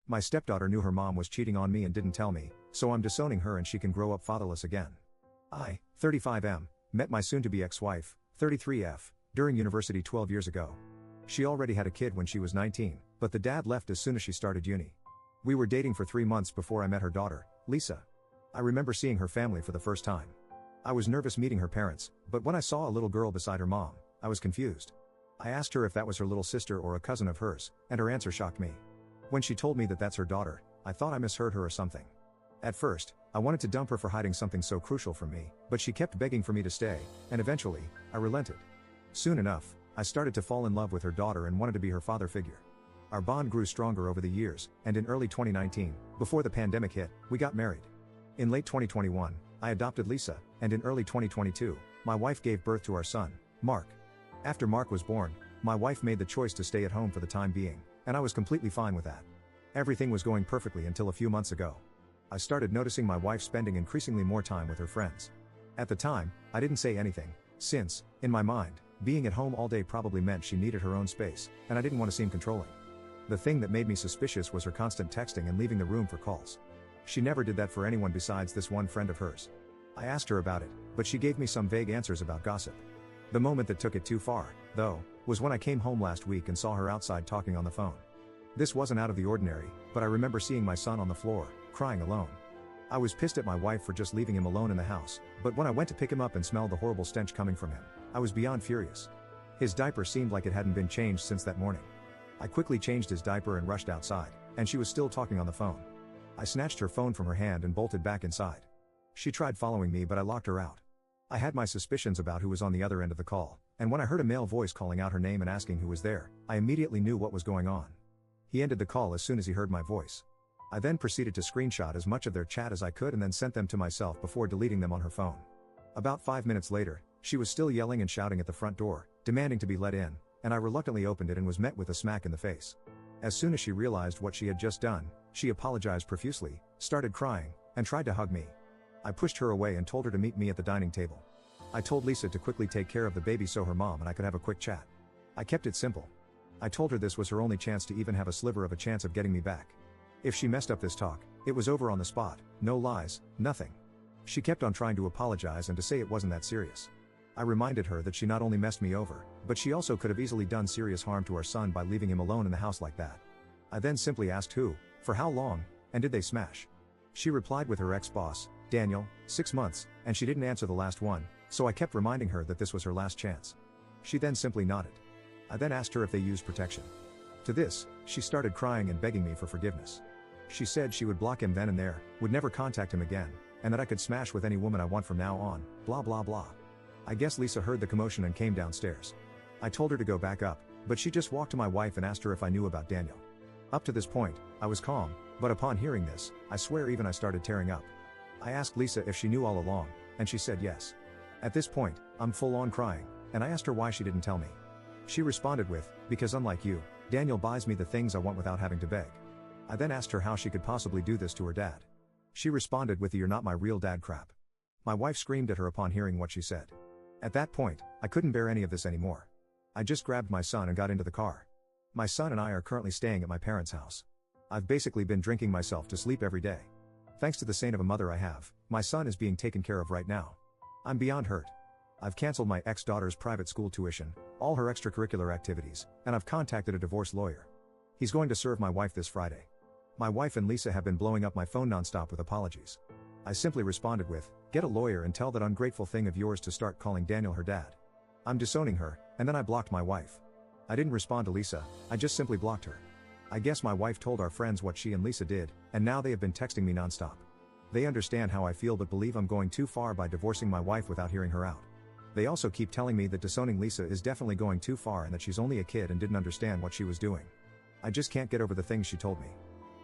My stepdaughter knew her mom was cheating on me and didn't tell me, so I'm disowning her and she can grow up fatherless again. I, 35M, met my soon-to-be ex-wife, 33F, during university 12 years ago. She already had a kid when she was 19, but the dad left as soon as she started uni. We were dating for 3 months before I met her daughter, Lisa. I remember seeing her family for the first time. I was nervous meeting her parents, but when I saw a little girl beside her mom, I was confused. I asked her if that was her little sister or a cousin of hers, and her answer shocked me. When she told me that that's her daughter, I thought I misheard her or something. At first, I wanted to dump her for hiding something so crucial from me, but she kept begging for me to stay, and eventually, I relented. Soon enough, I started to fall in love with her daughter and wanted to be her father figure. Our bond grew stronger over the years, and in early 2019, before the pandemic hit, we got married. In late 2021, I adopted Lisa, and in early 2022, my wife gave birth to our son, Mark. After Mark was born, my wife made the choice to stay at home for the time being, and I was completely fine with that. Everything was going perfectly until a few months ago. I started noticing my wife spending increasingly more time with her friends. At the time, I didn't say anything, since, in my mind, being at home all day probably meant she needed her own space, and I didn't want to seem controlling. The thing that made me suspicious was her constant texting and leaving the room for calls. She never did that for anyone besides this one friend of hers. I asked her about it, but she gave me some vague answers about gossip. The moment that took it too far, though, was when I came home last week and saw her outside talking on the phone. This wasn't out of the ordinary, but I remember seeing my son on the floor, crying alone. I was pissed at my wife for just leaving him alone in the house, but when I went to pick him up and smelled the horrible stench coming from him, I was beyond furious. His diaper seemed like it hadn't been changed since that morning. I quickly changed his diaper and rushed outside, and she was still talking on the phone. I snatched her phone from her hand and bolted back inside. She tried following me, but I locked her out. I had my suspicions about who was on the other end of the call, and when I heard a male voice calling out her name and asking who was there, I immediately knew what was going on. He ended the call as soon as he heard my voice. I then proceeded to screenshot as much of their chat as I could and then sent them to myself before deleting them on her phone. About 5 minutes later, she was still yelling and shouting at the front door, demanding to be let in, and I reluctantly opened it and was met with a smack in the face. As soon as she realized what she had just done, she apologized profusely, started crying, and tried to hug me. I pushed her away and told her to meet me at the dining table. I told Lisa to quickly take care of the baby so her mom and I could have a quick chat. I kept it simple. I told her this was her only chance to even have a sliver of a chance of getting me back. If she messed up this talk, it was over on the spot, no lies, nothing. She kept on trying to apologize and to say it wasn't that serious. I reminded her that she not only messed me over, but she also could have easily done serious harm to our son by leaving him alone in the house like that. I then simply asked who, for how long, and did they smash. She replied with her ex-boss, Daniel, 6 months, and she didn't answer the last one, so I kept reminding her that this was her last chance. She then simply nodded. I then asked her if they used protection. To this, she started crying and begging me for forgiveness. She said she would block him then and there, would never contact him again, and that I could smash with any woman I want from now on, blah blah blah. I guess Lisa heard the commotion and came downstairs. I told her to go back up, but she just walked to my wife and asked her if I knew about Daniel. Up to this point, I was calm, but upon hearing this, I swear even I started tearing up. I asked Lisa if she knew all along, and she said yes. At this point, I'm full on crying, and I asked her why she didn't tell me. She responded with, because unlike you, Daniel buys me the things I want without having to beg. I then asked her how she could possibly do this to her dad. She responded with the "you're not my real dad" crap. My wife screamed at her upon hearing what she said. At that point, I couldn't bear any of this anymore. I just grabbed my son and got into the car. My son and I are currently staying at my parents' house. I've basically been drinking myself to sleep every day. Thanks to the saint of a mother I have, my son is being taken care of right now. I'm beyond hurt. I've canceled my ex-daughter's private school tuition, all her extracurricular activities, and I've contacted a divorce lawyer. He's going to serve my wife this Friday. My wife and Lisa have been blowing up my phone nonstop with apologies. I simply responded with, "Get a lawyer and tell that ungrateful thing of yours to start calling Daniel her dad." I'm disowning her, and then I blocked my wife. I didn't respond to Lisa, I just simply blocked her. I guess my wife told our friends what she and Lisa did, and now they have been texting me nonstop. They understand how I feel but believe I'm going too far by divorcing my wife without hearing her out. They also keep telling me that disowning Lisa is definitely going too far and that she's only a kid and didn't understand what she was doing. I just can't get over the things she told me.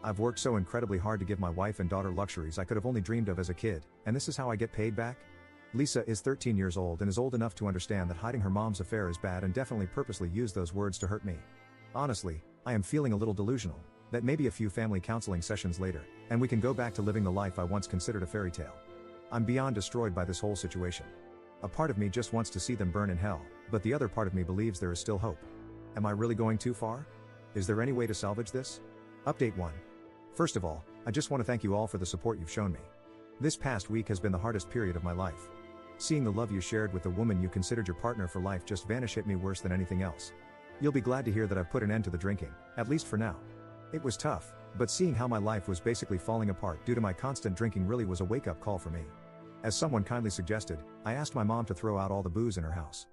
I've worked so incredibly hard to give my wife and daughter luxuries I could have only dreamed of as a kid, and this is how I get paid back? Lisa is 13 years old and is old enough to understand that hiding her mom's affair is bad and definitely purposely used those words to hurt me. Honestly, I am feeling a little delusional, that maybe a few family counseling sessions later, and we can go back to living the life I once considered a fairy tale. I'm beyond destroyed by this whole situation. A part of me just wants to see them burn in hell, but the other part of me believes there is still hope. Am I really going too far? Is there any way to salvage this? Update 1. First of all, I just want to thank you all for the support you've shown me. This past week has been the hardest period of my life. Seeing the love you shared with the woman you considered your partner for life just vanish hit me worse than anything else. You'll be glad to hear that I've put an end to the drinking, at least for now. It was tough, but seeing how my life was basically falling apart due to my constant drinking really was a wake-up call for me. As someone kindly suggested, I asked my mom to throw out all the booze in her house.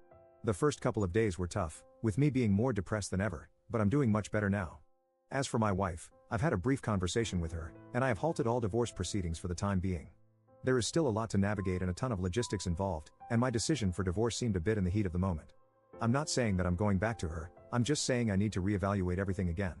The first couple of days were tough, with me being more depressed than ever, but I'm doing much better now. As for my wife, I've had a brief conversation with her, and I have halted all divorce proceedings for the time being. There is still a lot to navigate and a ton of logistics involved, and my decision for divorce seemed a bit in the heat of the moment. I'm not saying that I'm going back to her, I'm just saying I need to reevaluate everything again.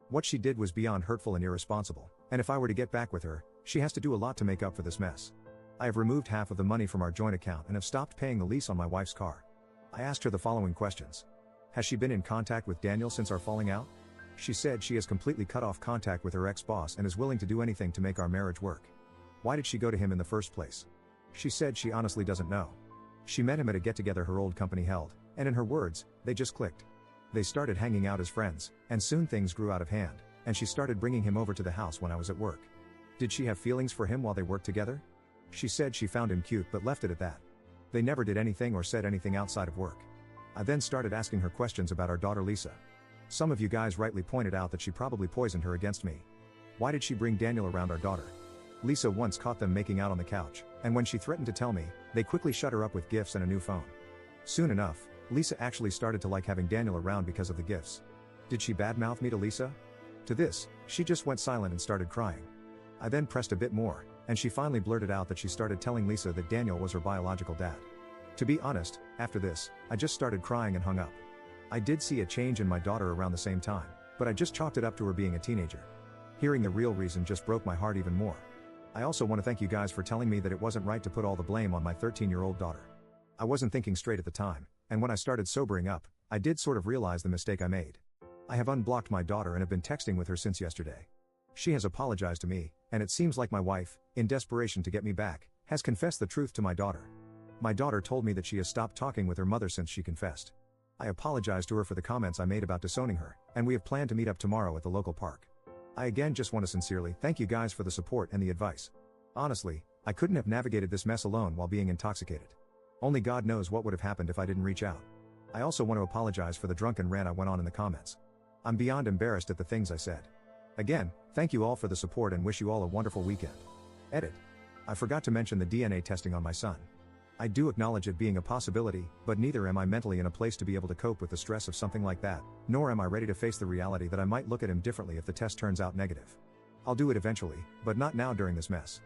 What she did was beyond hurtful and irresponsible, and if I were to get back with her, she has to do a lot to make up for this mess. I have removed half of the money from our joint account and have stopped paying the lease on my wife's car. I asked her the following questions. Has she been in contact with Daniel since our falling out? She said she has completely cut off contact with her ex-boss and is willing to do anything to make our marriage work. Why did she go to him in the first place? She said she honestly doesn't know. She met him at a get-together her old company held, and in her words, they just clicked. They started hanging out as friends, and soon things grew out of hand, and she started bringing him over to the house when I was at work. Did she have feelings for him while they worked together? She said she found him cute but left it at that. They never did anything or said anything outside of work. I then started asking her questions about our daughter Lisa. Some of you guys rightly pointed out that she probably poisoned her against me. Why did she bring Daniel around our daughter? Lisa once caught them making out on the couch, and when she threatened to tell me, they quickly shut her up with gifts and a new phone. Soon enough, Lisa actually started to like having Daniel around because of the gifts. Did she badmouth me to Lisa? To this, she just went silent and started crying. I then pressed a bit more, and she finally blurted out that she started telling Lisa that Daniel was her biological dad. To be honest, after this, I just started crying and hung up. I did see a change in my daughter around the same time, but I just chalked it up to her being a teenager. Hearing the real reason just broke my heart even more. I also want to thank you guys for telling me that it wasn't right to put all the blame on my 13-year-old daughter. I wasn't thinking straight at the time, and when I started sobering up, I did sort of realize the mistake I made. I have unblocked my daughter and have been texting with her since yesterday. She has apologized to me, and it seems like my wife, in desperation to get me back, has confessed the truth to my daughter. My daughter told me that she has stopped talking with her mother since she confessed. I apologized to her for the comments I made about disowning her, and we have planned to meet up tomorrow at the local park. I again just want to sincerely thank you guys for the support and the advice. Honestly, I couldn't have navigated this mess alone while being intoxicated. Only God knows what would have happened if I didn't reach out. I also want to apologize for the drunken rant I went on in the comments. I'm beyond embarrassed at the things I said. Again, thank you all for the support and wish you all a wonderful weekend. Edit. I forgot to mention the DNA testing on my son. I do acknowledge it being a possibility, but neither am I mentally in a place to be able to cope with the stress of something like that, nor am I ready to face the reality that I might look at him differently if the test turns out negative. I'll do it eventually, but not now during this mess.